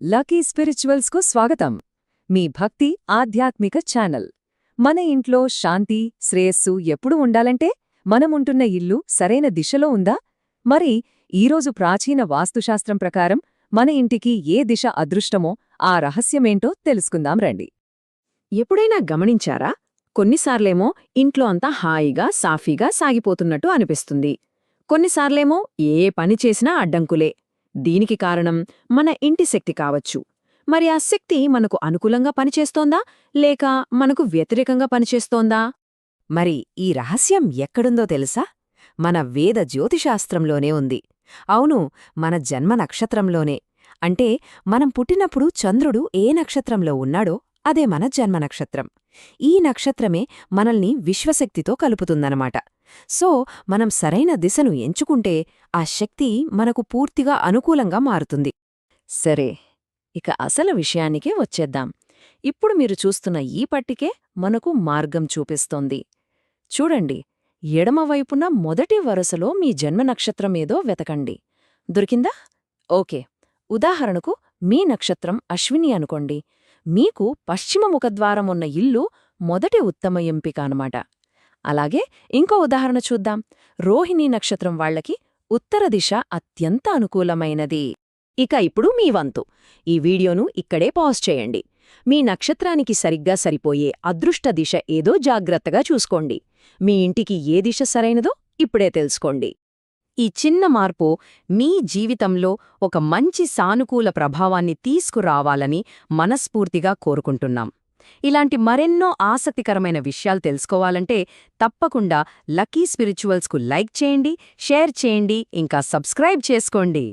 Lucky స్పిరిచువల్స్కు స్వాగతం. మీ భక్తి ఆధ్యాత్మిక ఛానల్. మన ఇంట్లో శాంతి శ్రేయస్సు ఎప్పుడు ఉండాలంటే మనముంటున్న ఇల్లు సరైన దిశలో ఉందా? మరి ఈరోజు ప్రాచీన వాస్తుశాస్త్రం ప్రకారం మన ఇంటికి ఏ దిశ అదృష్టమో ఆ రహస్యమేంటో తెలుసుకుందాం రండి. ఎప్పుడైనా గమనించారా? కొన్నిసార్లేమో ఇంట్లో అంతా హాయిగా సాఫీగా సాగిపోతున్నట్టు అనిపిస్తుంది. కొన్నిసార్లేమో ఏ పని చేసినా అడ్డంకులే. దీనికి కారణం మన ఇంటి శక్తి కావచ్చు. మరి ఆ శక్తి మనకు అనుకూలంగా పనిచేస్తోందా లేక మనకు వ్యతిరేకంగా పనిచేస్తోందా? మరి ఈ రహస్యం ఎక్కడుందో తెలుసా? మన వేద జ్యోతిశాస్త్రంలోనే ఉంది. అవును, మన జన్మ నక్షత్రంలోనే. అంటే మనం పుట్టినప్పుడు చంద్రుడు ఏ నక్షత్రంలో ఉన్నాడో అదే మన జన్మ నక్షత్రం. ఈ నక్షత్రమే మనల్ని విశ్వశక్తితో కలుపుతుందనమాట. సో మనం సరైన దిశను ఎంచుకుంటే ఆ శక్తి మనకు పూర్తిగా అనుకూలంగా మారుతుంది. సరే, ఇక అసలు విషయానికే వచ్చేద్దాం. ఇప్పుడు మీరు చూస్తున్న ఈ పట్టికే మనకు మార్గం చూపిస్తోంది. చూడండి, ఎడమవైపున మొదటి వరుసలో మీ జన్మ నక్షత్రమేదో వెతకండి. దొరికిందా? ఓకే. ఉదాహరణకు మీ నక్షత్రం అశ్విని అనుకోండి. మీకు పశ్చిమ ముఖద్వారం ఉన్న ఇల్లు మొదటి ఉత్తమ ఎంపిక అనమాట. అలాగే ఇంకో ఉదాహరణ చూద్దాం. రోహిణీ నక్షత్రం వాళ్లకి ఉత్తర దిశ అత్యంత అనుకూలమైనది. ఇక ఇప్పుడు మీ వంతు. ఈ వీడియోను ఇక్కడే పాజ్ చేయండి. మీ నక్షత్రానికి సరిగ్గా సరిపోయే అదృష్ట దిశ ఏదో జాగ్రత్తగా చూసుకోండి. మీ ఇంటికి ఏ దిశ సరైనదో ఇప్పుడే తెలుసుకోండి. ఈ చిన్న మార్పు మీ జీవితంలో ఒక మంచి సానుకూల ప్రభావాన్ని తీసుకురావాలని మనస్ఫూర్తిగా కోరుకుంటున్నాం. ఇలాంటి మరెన్నో ఆసక్తికరమైన విషయాలు తెలుసుకోవాలంటే తప్పకుండా లకీ స్పిరిచువల్స్కు లైక్ చేయండి, షేర్ చేయండి, ఇంకా సబ్స్క్రైబ్ చేసుకోండి.